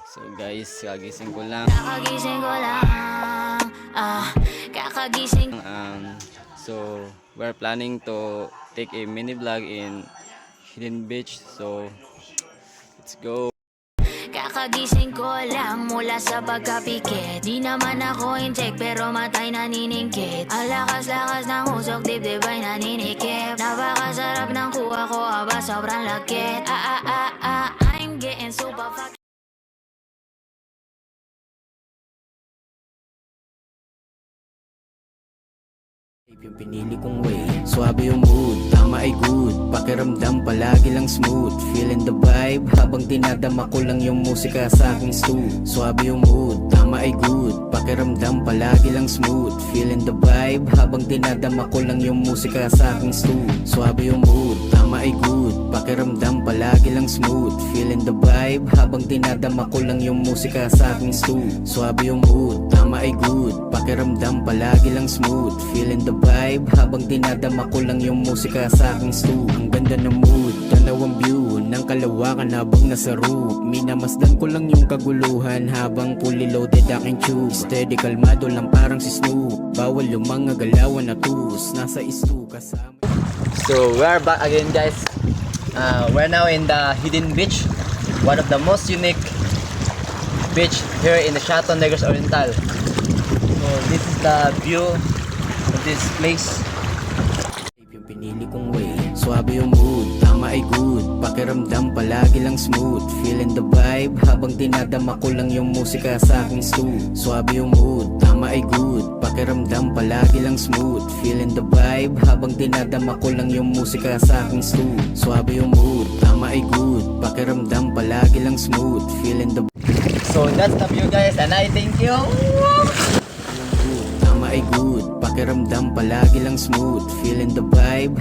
So guys, kagising ko lang. Kakagising. So we're planning to take a mini vlog in Hidden Beach. So let's go. Kakagising ko lang mula sa pagkapikit. Di naman ako incheck pero matay naniningkit. Ang lakas-lakas ng usok, dibdib ay naninikip. Napakasarap ng kuha ko, aba sobrang lakit. I'm getting super fucking. Yung pinili kong way, swabe yung mood, tama ay good. Pakiramdam palagi lang smooth, feeling the vibe habang dinadama ko lang yung musika sa aking stew. Swabe yung mood, tama ay good. Pakiramdam palagi lang smooth, feeling the vibe habang dinadama ko lang yung musika sa aking stew. Swabe yung mood, tama ay good. Pakiramdam palagi lang smooth, feeling the vibe habang dinadama ko lang yung musika sa aking stew. Swabe yung mood, tama ay good. Pakiramdam palagi lang smooth, feeling the vibe habang dinadama ko lang yung musika sa aking stew. Ang ganda ng mood, tanaw ang view ng kalawakan habang nasa roof. Minamasdan ko lang yung kaguluhan habang fully loaded aking tube. Steady kalmado lang parang si Snoop, bawal yung mga galawan na tus. Nasa istu kasama. So we're back again, guys. We're now in the Hidden Beach, one of the most unique beach here in the Chateau Negros Oriental. So this is the view of this place. Yung pinili kong way, swabe yung mood, tama ay good. Pakiramdam palagi lang smooth, feeling the vibe habang dinadama ko lang yung musika sa aking stew. Swabe yung mood, tama ay good. Pakiramdam palagi lang smooth, feeling the vibe habang dinadama ko lang yung musika sa aking stew. Swabe yung mood, tama ay good. Pakiramdam palagi lang smooth, feeling the So that's the view, guys, and I thank you. tama ay good. Pakiramdam palagi lang smooth, feeling the vibe